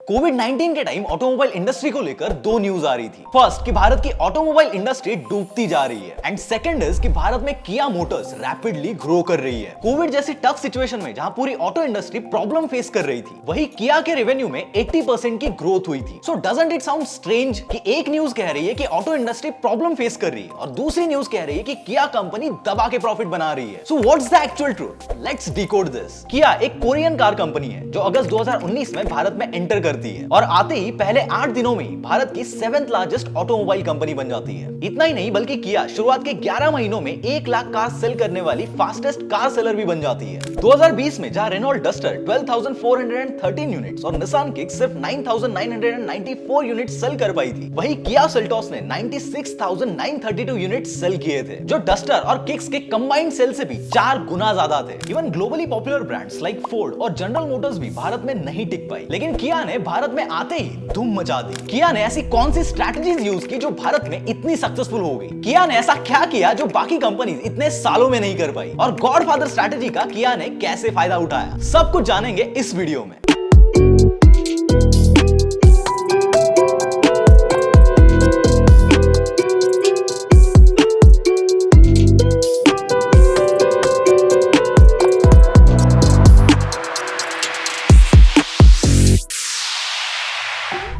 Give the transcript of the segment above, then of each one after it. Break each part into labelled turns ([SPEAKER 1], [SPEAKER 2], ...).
[SPEAKER 1] कोविड-19 के time automobile industry को लेकर दो न्यूज आ रही थी। फर्स्ट कि भारत की ऑटोमोबाइल इंडस्ट्री डूबती जा रही है एंड सेकंड इज कि भारत में किया मोटर्स रैपिडली ग्रो कर रही है। कोविड जैसी टफ सिचुएशन में जहां पूरी ऑटो इंडस्ट्री प्रॉब्लम फेस कर रही थी, वही किया के रेवेन्यू में 80% की ग्रोथ हुई थी। सो डजंट इट साउंड स्ट्रेंज कि एक न्यूज कह रही है कि ऑटो इंडस्ट्री प्रॉब्लम फेस कर रही है और दूसरी न्यूज कह रही है कि किया कंपनी दबा के प्रॉफिट बना रही है। So what's the actual truth? Let's decode this. किया एक कोरियन कार कंपनी है जो अगस्त 2019 में भारत में एंटर करती है और आते ही पहले 8 दिनों में ही भारत की 7th लार्जेस्ट ऑटोमोबाइल कंपनी बन जाती है। इतना ही नहीं बल्कि किया शुरुआत के 11 महीनों में 1 लाख कार सेल करने वाली फास्टेस्ट कार सेलर भी बन जाती है। 2020 में जहां रेनॉल्ट डस्टर 12,413 यूनिट्स और निसान किक सिर्फ 9,994 यूनिट्स सेल कर पाई थी, वही किया सेल्टोस ने 96,932 यूनिट्स सेल किए थे, जो डस्टर और किक्स के कंबाइंड सेल से भी 4 गुना ज्यादा थे। Even globally popular brands like Ford और जनरल मोटर्स भी भारत में नहीं टिक पाई, लेकिन किया ने भारत में आते ही धूम मचा दी। किया ने ऐसी कौन सी स्ट्रैटेजीज यूज की जो भारत में इतनी सक्सेसफुल हो गई? किया ने ऐसा क्या किया जो बाकी कंपनीज इतने सालों में नहीं कर पाई? और गॉडफादर स्ट्रैटेजी का किया ने कैसे फायदा उठाया? सब कुछ जानेंगे इस वीडियो में।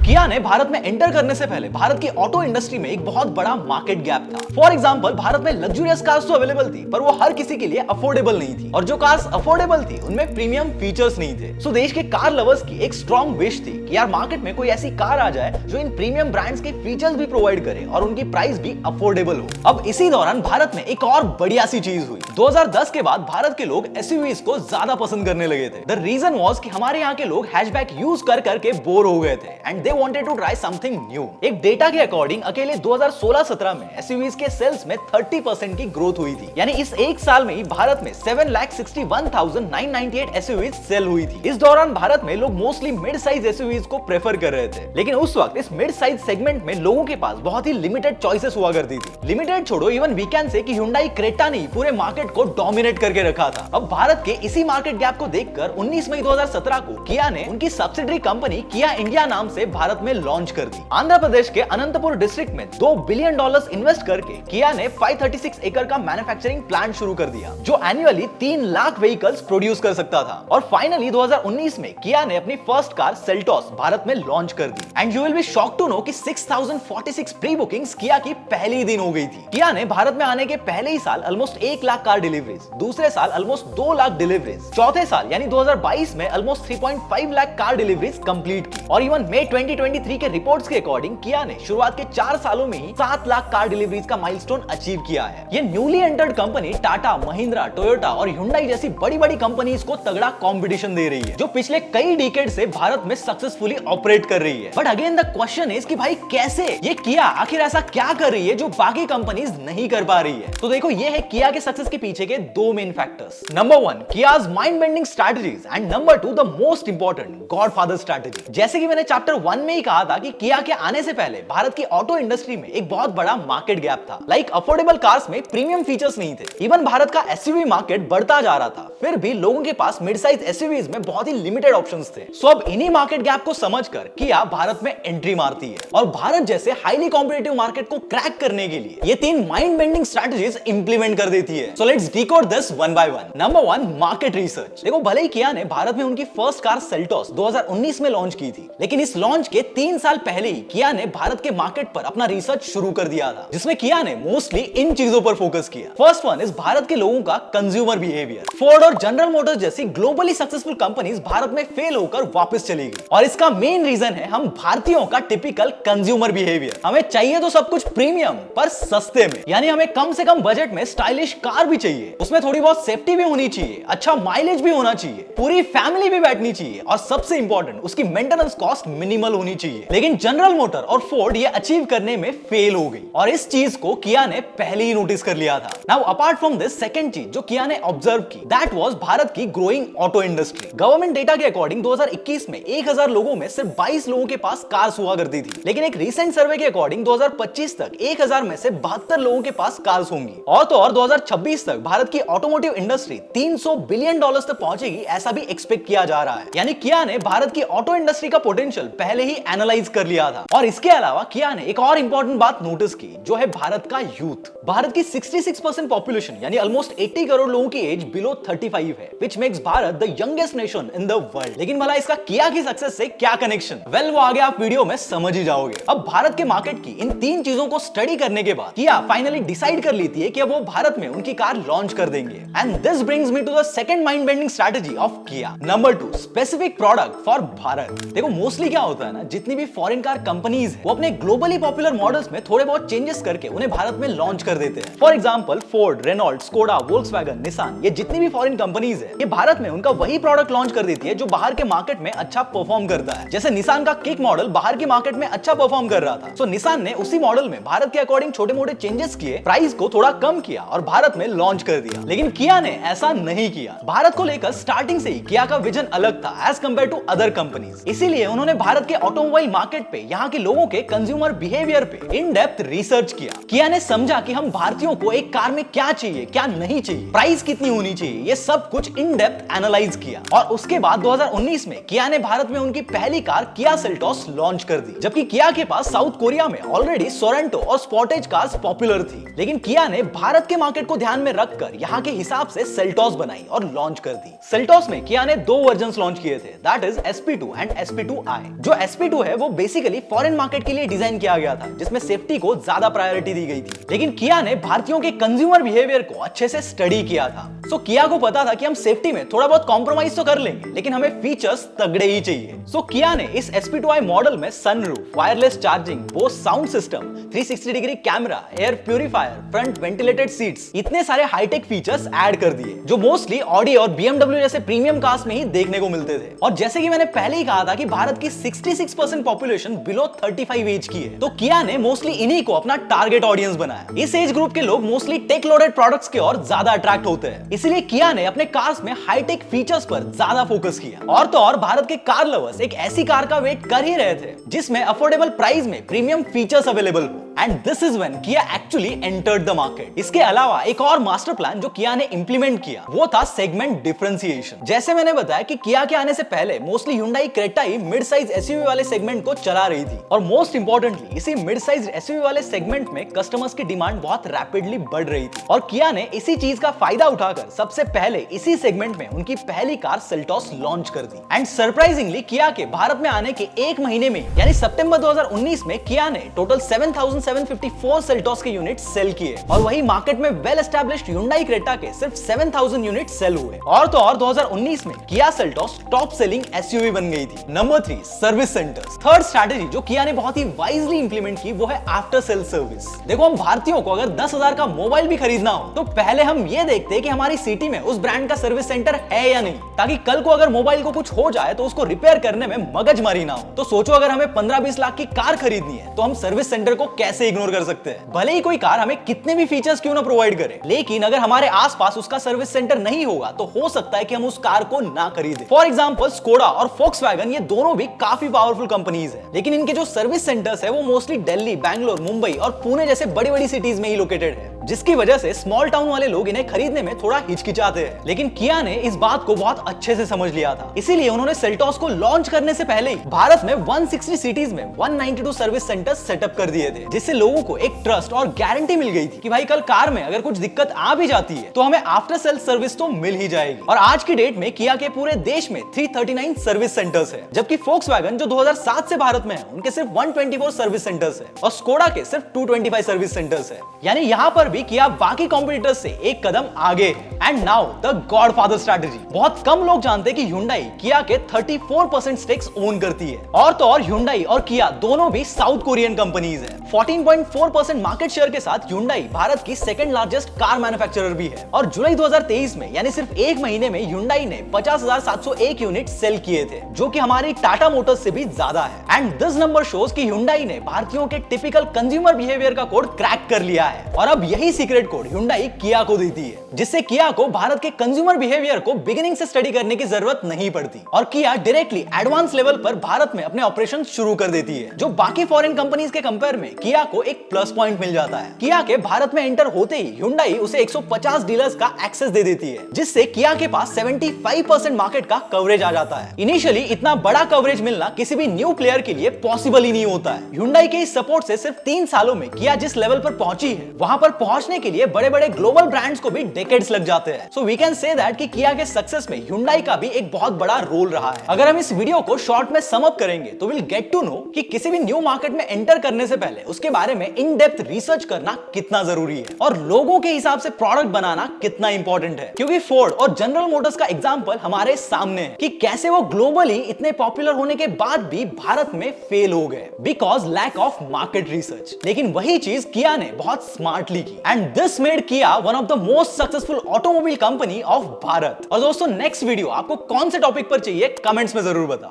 [SPEAKER 1] किया ने भारत में एंटर करने से पहले भारत की ऑटो इंडस्ट्री में एक बहुत बड़ा मार्केट गैप था। फॉर एग्जांपल, भारत में लग्जरियस कार्स तो अवेलेबल थी, पर वो हर किसी के लिए अफोर्डेबल नहीं थी, और जो कार्स अफोर्डेबल थी उनमें प्रीमियम फीचर्स नहीं थे। सो देश के कार लवर्स की एक स्ट्रॉन्ग विश थी कि यार मार्केट में कोई ऐसी कार आ जाए जो इन प्रीमियम ब्रांड्स के फीचर्स भी प्रोवाइड करे और उनकी प्राइस भी अफोर्डेबल हो। अब इसी दौरान भारत में एक और बढ़िया सी चीज हुई। 2010 के बाद भारत के लोग एसयूवीज को ज्यादा पसंद करने लगे थे। द रीजन वाज कि हमारे यहाँ के लोग हैचबैक यूज कर करके बोर हो गए थे and they wanted to try something new. एक डेटा के अकॉर्डिंग अकेले 2016-17 में एसयूवीज के सेल्स में 30% की ग्रोथ हुई थी। यानी इस एक साल में ही भारत में 7,61,998 एसयूवीज सेल हुई थी। इस दौरान भारत में लोग मोस्टली मिड साइज एसयूवीज को प्रेफर कर रहे थे, लेकिन उस वक्त इस मिड साइज सेगमेंट में लोगों के पास बहुत ही लिमिटेड चॉइसेस हुआ करती थी। लिमिटेड छोड़ो, इवन वी कैन से कि Hyundai क्रेटा ने पूरे मार्केट को डोमिनेट करके रखा था। अब भारत के इसी मार्केट गैप को देखकर 19 मई 2017 को किया ने उनकी सब्सिडरी कंपनी किया इंडिया नाम से भारत में लॉन्च कर दी। आंध्र प्रदेश के अनंतपुर डिस्ट्रिक्ट में $2 बिलियन इन्वेस्ट करके किया ने 536 एकड़ का मैन्युफैक्चरिंग प्लांट शुरू कर दिया, जो एनुअली 3 लाख व्हीकल्स प्रोड्यूस कर सकता था। और फाइनली 2019 में किया ने अपनी फर्स्ट कार सेल्टोस भारत में लॉन्च कर दी। And you will be shocked to know कि 6,046 प्री बुकिंग्स किया की पहली दिन हो गई थी। किया ने भारत में आने के पहले ही साल ऑलमोस्ट 1 लाख कार डिलीवरीज, दूसरे साल ऑलमोस्ट 2 लाख डिलीवरीज, चौथे साल यानी 2022 में almost 3.5 lakh car deliveries complete की। और इवन मई 2023 के रिपोर्ट्स के अकॉर्डिंग किया ने शुरुआत के 4 सालों में ही 7 लाख कार डिलीवरीज का माइलस्टोन अचीव किया है। ये newly entered company Tata, Mahindra, Toyota और Hyundai जैसी बड़ी-बड़ी कंपनीज को तगड़ा कंपटीशन दे रही है, जो पिछले कई डिकेड से भारत में सक्सेसफुली ऑपरेट कर रही है। But again the question is कि भाई कैसे? ये किया आखिर ऐसा क्या कर रही है जो बाकी कंपनीज नहीं कर पा रही है? तो देखो, ये है किया के सक्सेस के पीछे के 2 main factors. Number 1, Kia's mind bending strategies and number 2 the most important, godfather strategy. जैसे कि मैंने चैप्टर 1 में ही कहा था कि किया के आने से पहले भारत की ऑटो इंडस्ट्री में एक बहुत बड़ा मार्केट गैप था। लाइक अफोर्डेबल कार्स में प्रीमियम फीचर्स नहीं थे। इवन भारत का एसयूवी मार्केट बढ़ता जा रहा था, फिर भी लोगों के पास मिड साइज एसयूवीज में बहुत ही लिमिटेड ऑप्शंस थे। सो अब इन्हीं मार्केट गैप को समझकर किया भारत में एंट्री मारती है और भारत जैसे हाईली कॉम्पिटिटिव मार्केट को क्रैक करने के लिए ये 3 माइंड बेंडिंग स्ट्रैटेजीज इंप्लीमेंट कर देती है। So let's decode this one by one. Number 1, market research. देखो, भले ही किया ने भारत में उनकी फर्स्ट कार सेल्टोस 2019 में लॉन्च की थी, लेकिन इस लॉन्च के 3 साल पहले ही किया ने भारत के मार्केट पर अपना रिसर्च शुरू कर दिया था, जिसमें किया ने मोस्टली इन चीजों पर फोकस किया। फर्स्ट वन इज भारत के लोगों का कंज्यूमर बिहेवियर। फोर्ड और जनरल मोटर्स जैसी ग्लोबली सक्सेसफुल कंपनीज भारत में फेल होकर वापस चली गई, और इसका मेन रीजन है हम भारतीयों का टिपिकल कंज्यूमर बिहेवियर। हमें चाहिए तो सब कुछ प्रीमियम पर सस्ते में, यानी हमें कम से कम बजट में स्टाइलिश कार भी चाहिए, उसमें थोड़ी बहुत सेफ्टी भी होनी चाहिए, अच्छा माइलेज भी होना चाहिए, पूरी फैमिली भी बैठनी चाहिए, और सबसे इंपॉर्टेंट उसकी मेंटेनेंस कॉस्ट मिनिमल होनी चाहिए, लेकिन जनरल मोटर और फोर्ड ये अचीव करने में फेल हो गई और इस चीज को किया ने पहले ही नोटिस कर लिया था। Now apart from this, second चीज जो किया ने ऑब्जर्व की, दैट वाज भारत की growing auto industry. Government data के अकॉर्डिंग 2021 में 1000 लोगों में सिर्फ 22 लोगों के पास कार्स हुआ करती थी, लेकिन एक रीसेंट सर्वे के अकॉर्डिंग 2025 तक 1000 में से 72 लोगों के पास कार्स होंगी। और तो और 2026 तक भारत की ऑटोमोटिव इंडस्ट्री 300 बिलियन डॉलर्स तक पहुंचेगी, ऐसा भी एक्सपेक्ट किया जा रहा है। यानी किया ने भारत की ऑटो इंडस्ट्री का पोटेंशियल पहले ही एनालाइज कर लिया था। और इसके अलावा किया ने एक और इंपॉर्टेंट बात नोटिस की, जो है भारत का यूथ। भारत की 66% पॉपुलेशन यानी ऑलमोस्ट 80 करोड़ लोगों की एज बिलो 35 है, which makes Bharat the youngest nation in the world. लेकिन भला इसका किया की सक्सेस से क्या कनेक्शन? वेल, वो आगे आप वीडियो में समझ ही जाओगे। अब भारत के मार्केट की इन 3 चीजों को स्टडी करने के बाद किया फाइनली डिसाइड कर लेती है कि अब वो भारत में उनकी कार लॉन्च कर देंगे। And this brings me to the second mind bending strategy of Kia. Number 2, specific product for Bharat. देखो मोस्टली क्या होता है ना, जितनी भी फॉरेन कार कंपनीज है वो अपने ग्लोबली पॉपुलर मॉडल्स में थोड़े बहुत चेंजेस करके उन्हें भारत में लॉन्च कर देते हैं। For example Ford, Renault, Skoda, Volkswagen, Nissan, ये जितनी भी फॉरेन कंपनीज है ये भारत में उनका वही प्रोडक्ट लॉन्च कर देती है जो बाहर के मार्केट में अच्छा परफॉर्म करता है। जैसे निसान का किक मॉडल बाहर के मार्केट में अच्छा परफॉर्म कर रहा था, सो निसान ने उसी मॉडल में भारत के अकॉर्डिंग छोटे मोटे चेंजेस किए, प्राइस को थोड़ा कम किया और भारत में लॉन्च कर दिया। लेकिन किया ने ऐसा नहीं किया। भारत को लेकर स्टार्टिंग से ही किया का विजन अलग था as compare to other companies. इसीलिए उन्होंने भारत के ऑटोमोबाइल मार्केट पे, यहाँ के लोगों के कंज्यूमर बिहेवियर पे इन डेप्थ रिसर्च किया। किया ने समझा कि हम भारतीयों को एक कार में क्या चाहिए, क्या नहीं चाहिए, प्राइस कितनी होनी चाहिए, ये सब कुछ इन डेप्थ एनालाइज किया। और उसके बाद 2019 में किया ने भारत में उनकी पहली कार किया सेल्टोस लॉन्च कर दी। जबकि किया के पास साउथ कोरिया में ऑलरेडी सोरेंटो और स्पोर्टेज कार्स पॉपुलर थी, लेकिन किया ने भारत के मार्केट को ध्यान में रखकर यहाँ के हिसाब से सेल्टोस बनाई और लॉन्च कर दी। सेल्टोस में किया ने 2 वर्जन्स लॉन्च किए थे, that is SP2 and SP2i। जो SP2 है वो बेसिकली फॉरेन मार्केट के लिए डिजाइन किया गया था, जिसमें सेफ्टी को ज्यादा प्रायोरिटी दी गई थी। लेकिन किया ने भारतीयों के कंज्यूमर बिहेवियर को अच्छे से स्टडी किया था। सो किया को पता था कि हम सेफ्टी में थोड़ा बहुत कॉम्प्रोमाइज तो कर लेंगे, लेकिन हमें फीचर्स तगड़े ही चाहिए। सो किया ने इस SP2i मॉडल में sunroof, wireless charging, Bose sound system, 360 degree camera, air purifier, front ventilated seats, इतने सारे हाईटेक फीचर्स ऐड कर दिए जो मोस्टली ऑडी और BMW जैसे प्रीमियम कार्स में ही देखने को मिलते थे। और जैसे कि मैंने पहले ही कहा था कि भारत की 66% पॉपुलेशन बिलो 35 एज की है, तो किया ने मोस्टली इन्हीं को अपना टारगेट ऑडियंस बनाया। इस एज ग्रुप के लोग मोस्टली टेक लोडेड प्रोडक्ट्स की ओर ज्यादा अट्रैक्ट होते हैं, इसलिए किया ने अपने कार्स में हाईटेक फीचर्स पर ज्यादा फोकस किया। और तो और भारत के कार लवर्स एक ऐसी कार का वेट कर ही रहे थे जिसमें अफोर्डेबल प्राइस में प्रीमियम फीचर्स अवेलेबल हो। एंड दिस इज व्हेन किया एक्चुअली एंटर्ड द मार्केट। इसके अलावा एक और मास्टर प्लान जो किया ने इंप्लीमेंट किया वो था सेगमेंट डिफरेंशिएशन। जैसे मैंने बताया कि किया के आने से पहले मोस्टली Hyundai क्रेटा ही मिड साइज SUV वाले सेगमेंट को चला रही थी, और मोस्ट इंपोर्टेंटली इसी मिड साइज SUV वाले सेगमेंट में कस्टमर्स की डिमांड बहुत रैपिडली बढ़ रही थी। और किया ने इसी चीज का फायदा उठाकर सबसे पहले इसी सेगमेंट में उनकी पहली कार सेल्टोस लॉन्च कर दी। एंड सरप्राइजिंगली किया के भारत में आने के 1 महीने में यानी सितंबर 2019 में किया ने टोटल 7,754 सेल्टोस के यूनिट सेल किए, और वही मार्केट में वेल एस्टैब्लिश्ड Hyundai क्रेटा के सिर्फ 7,000 यूनिट सेल हुए। और तो और 2019 में Kia Seltos top selling SUV बन गई थी। Number 3, service centres. Third strategy जो किया ने बहुत ही वाइजली इंप्लीमेंट की वो है आफ्टर सेल सर्विस। देखो हम भारतीयों को अगर 10,000 का मोबाइल भी खरीदना हो तो पहले हम ये देखते हैं कि हमारी सिटी में उस ब्रांड का सर्विस सेंटर है या नहीं, ताकि कल को अगर मोबाइल को कुछ हो जाए तो उसको रिपेयर करने में मगजमारी ना हो। तो सोचो अगर हमें 15-20 लाख की कार खरीदनी है तो हम सर्विस सेंटर को कैसे इग्नोर कर सकते हैं। भले ही कोई कार हमें कितने भी फीचर्स क्यों ना प्रोवाइड करे, लेकिन अगर हमारे आसपास उसका सर्विस सेंटर नहीं होगा तो हो सकता है कि हम उस कार को ना खरीदें। फॉर एग्जांपल स्कोडा और फोक्सवैगन ये दोनों भी काफी पावरफुल कंपनीज हैं, लेकिन इनके जो सर्विस सेंटर्स है वो मोस्टली दिल्ली, बैंगलोर, मुंबई और पुणे जैसे बड़ी बड़ी सिटीज में ही लोकेटेड है, जिसकी वजह से स्मॉल टाउन वाले लोग इन्हें खरीदने में थोड़ा हिचकिचाते हैं। लेकिन किया ने इस बात को बहुत अच्छे से समझ लिया था, इसीलिए उन्होंने सेल्टोस को लॉन्च करने से पहले ही भारत में 160 सिटीज में 192 सर्विस सेंटर सेटअप कर दिए थे, जिससे लोगों को एक ट्रस्ट और गारंटी मिल गई थी कि भाई कल कार में अगर कुछ दिक्कत आ भी जाती है तो हमें आफ्टर सेल सर्विस तो मिल ही जाएगी। और आज की डेट में किया के पूरे देश में 339 सर्विस सेंटर्स है, जबकि फोक्सवैगन जो 2007 से भारत में है उनके सिर्फ 124 सर्विस सेंटर्स है, और स्कोडा के सिर्फ 225 सर्विस सेंटर्स है। यानी यहाँ पर भी भी किया बाकी कॉम्पिटिटर्स से एक कदम आगे। And now the godfather strategy. बहुत कम लोग जानते कि Hyundai किया के 34% स्टेक्स ओन करती है। और तो और Hyundai और किया दोनों भी साउथ कोरियन कंपनीज हैं। 14.4% मार्केट शेयर के साथ Hyundai भारत की सेकंड लार्जेस्ट कार मैन्युफैक्चरर भी है। और जुलाई 2023 में यानी सिर्फ एक महीने में Hyundai ने 50,701 यूनिट सेल किए थे, जो कि हमारी टाटा मोटर्स से भी ज्यादा है। एंड दिस नंबर शोज कि Hyundai ने भारतीयों के टिपिकल कंज्यूमर बिहेवियर का कोड क्रैक कर लिया है। और अब यही सीक्रेट कोड Hyundai किया को देती है, जिससे किया को भारत के कंज्यूमर बिहेवियर को बिगिनिंग से स्टडी करने की जरूरत नहीं पड़ती और किया डायरेक्टली एडवांस लेवल पर भारत में अपने ऑपरेशन शुरू कर देती है, जो बाकी फॉरेन कंपनीज के कंपेयर में किया को एक प्लस पॉइंट मिल जाता है। किया के भारत में एंटर होते ही Hyundai उसे 150 डीलर्स का एक्सेस दे देती है, जिससे किया के पास 75% मार्केट का कवरेज आ जाता है। इनिशियली इतना बड़ा कवरेज मिलना किसी भी न्यू प्लेयर के लिए पॉसिबल ही नहीं होता है। Hyundai के इस सपोर्ट से सिर्फ 3 सालों में किया जिस लेवल पर पहुंची है, वहां पर पहुंचने के लिए बड़े बड़े ग्लोबल ब्रांड्स को भी डेकेड्स लग जाते हैं। So we can say that कि किया के सक्सेस में Hyundai का भी एक बहुत बड़ा रोल रहा है। अगर हम इस वीडियो को शॉर्ट में सम अप करेंगे तो विल गेट टू नो कि किसी भी न्यू मार्केट में एंटर करने से पहले उसके बारे में इन डेप्थ रिसर्च करना कितना जरूरी है और लोगों के हिसाब से प्रोडक्ट बनाना कितना इंपॉर्टेंट है। क्योंकि फोर्ड और जनरल मोटर्स का एग्जांपल हमारे सामने है कि कैसे वो ग्लोबली इतने पॉपुलर होने के बाद भी भारत में फेल हो गए because lack of market research. लेकिन वही चीज किया ने बहुत स्मार्टली की एंड दिस मेड किया one of the most successful automobile company of Bharat. और दोस्तों नेक्स्ट वीडियो आपको कौन से टॉपिक पर चाहिए कमेंट्स में जरूर बताओ।